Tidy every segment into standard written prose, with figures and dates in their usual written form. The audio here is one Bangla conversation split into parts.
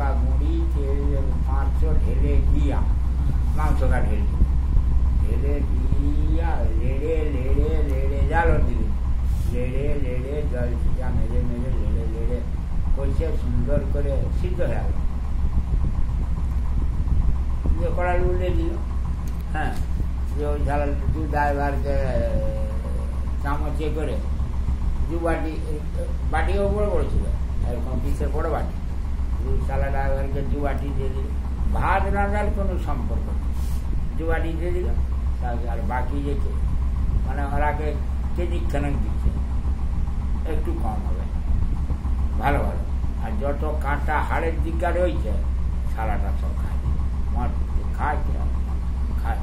লঙ্কা গুঁড়ি তেল পাঁচশো ঢেলে দিয়া মাংসটা ঢেলে দিয়া লেড়ে লেড়ে লেড়ে জালও দিবি, লেড়ে লেড়ে জল ছিটা মেরে মেরে লেড়ে লেড়ে কষে সুন্দর করে সিদ্ধ হয়ে গেল। দিয়ে কড়াই উল্টে দিল। হ্যাঁ, যে ওই ঝাল দু ড্রাইভারকে চামচে করে দু বাটিও বড় বড় ছিল, এরকম পিসের বড় বাটি, দু সালা ড্রাইভারকে দু বাটি দিয়ে দিল। ভাত রান্নার কোনো সম্পর্ক নেই, দু বাটি দিয়ে দিল। আর বাকি যেতে মানে ওরাকে কেজি খানেক দিচ্ছে, একটু কম হবে, ভালো ভালো। আর যত কাঁটা হাড়ের দিকটা রয়েছে সালাটা সব খায়, মদ খায় কিরকম খায়।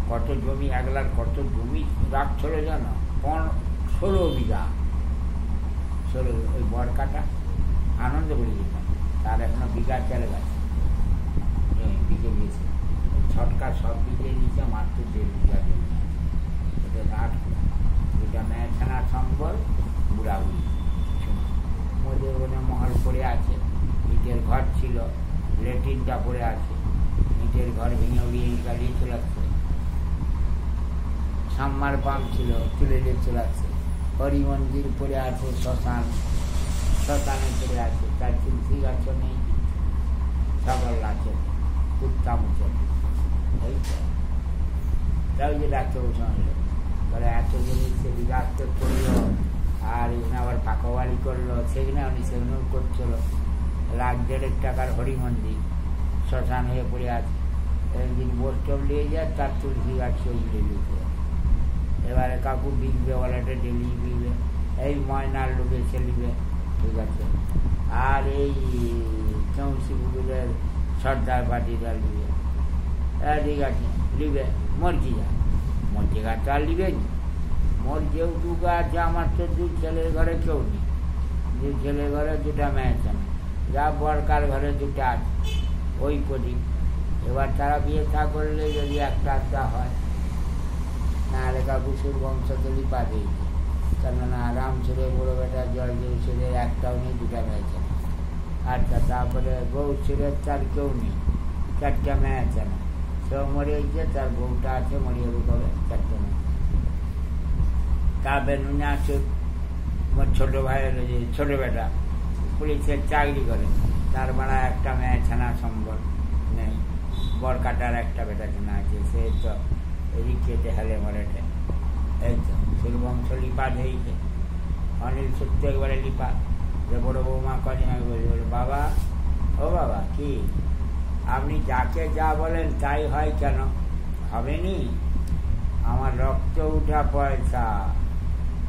কত জমি, 1 লাখ কত জমি রাখছিল জানো, 16 বিঘা। 16 ওই বরকাটা আনন্দ বলে দিতাম, তার এখনো বিঘা চলে গেছে, বিঘে দিয়েছে। ছটকা সব বিঘে দিয়েছে, মাত্র 1.5 বিঘা জমি আছে। ওদের 8 দুটা মেয়েছানা সম্বল, বুড়াবুড়ি মধ্যে ওখানে মহল পড়ে আছে, ইটের ঘর ছিল, লেট্রিনটা পড়ে আছে, ইটের ঘর ভেঙে উড়িয়ে গাড়িয়ে চলাচ্ছে। সাম্মার পাম্প ছিল, তুলে দিয়ে চলাচ্ছে। হরি মন্দির পড়ে আছে, শ্মশানে পড়ে আছে, তার তুলসী গাছও নেই, সকল আছে, কুত্তা মুছে। এই তাই যে ডাক্তার বসে বলে এত জিনিস সে বিরাট করলো, আর এখানে আবার পাকা বাড়ি করলো, সেখানে উনি সেখানেও করছিল। 1,50,000 টাকার হরি মন্দির শ্মশান হয়ে পড়ে আছে। একদিন বোস্টপ নিয়ে যায়, তার তুলসী গাছ চললে দিতে। এবারে কাকু বিকবে, ওয়ালেটে ডেলি বিকবে, এই ময়নার লোকে ছেলিবে, ঠিক আছে। আর এই চৌষি পুকুরের সর্দার পার্টিটা লিবে, ঠিক আছে, লিবে। মোর কি যায়, মোর জায়গা তো আর লিবে নি। মোর যেটুকু আছে, আমার তো 2 ছেলের ঘরে কেউ নেই, 2 ছেলের ঘরে 2টা মেয়ে আছে, যা বরকার ঘরে 2টা আছে, ওই প্রদীপ। এবার তারা বিয়ে থা করলে যদি একটা হয়, নাহলে কাকু বংশতে লিপা দিয়েছে, কেননা রাম ছেড়ে বড় বেটা জল দেব ছেড়ে একটাও নেই, 2টা মেয়ে আছে। আচ্ছা, তারপরে বউ ছেড়ে তার কেউ নেই, 4টা মেয়ে আছে না, সব মরিয়েছে, তার বউটা আছে, মরিয়ে কবে 4টে মেয়ে। তারপরে নুনে আছে আমার ছোটো ভাইয়ের ছোট বেটা পুলিশের চাকরি করে, তার বেড়া একটা মেয়ে ছানা সম্বল নেই। বরকাটার একটা বেটা ছানা আছে, সে তো রিক্সেতে হেলে মরেটে। এই তো সুরবংশ লিপা ধরেছে, অনিল সত্য একবারে লিপা। যে বড় বৌমা কদিন আগে বলে, বাবা ও বাবা, কি আপনি যাকে যা বলেন তাই হয় কেন? হবে নি, আমার রক্ত উঠা পয়সা,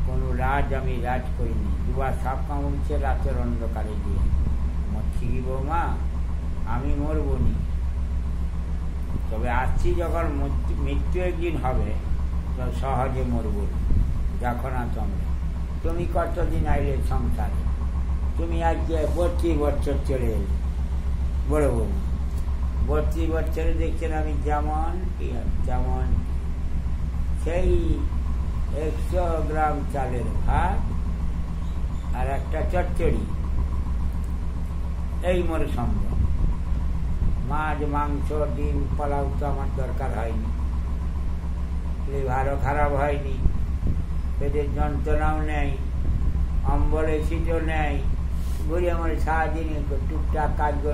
কোনো রাজ আমি রাজ করিনি, 2বার সাপ কামড়ছে রাতের অন্ধকারে দিয়ে। মরছি কি বৌমা, আমি মরবনি, তবে আসছি যখন মৃত্যু একদিন হবে, তো সহজে মরব, দেখো না তোমরা। তুমি কতদিন আইলে সংসারে, তুমি আজকে 32 বছর চলে এলে, বড় বৌমা 32 বছরে দেখছেন আমি যেমন তেমন। সেই 100 গ্রাম চালের ভাত আর একটা চচ্চড়ি, এই মোর সম্ভব। মাছ, মাংস, ডিম, পোলাও তো আমার দরকার হয়নি, লিভারও খারাপ হয়নি, পেটের যন্ত্রণাও নেই, অম্বল এসিডও নেই। ঘুরে আমার সারাদিন টুকটাক কাজ করে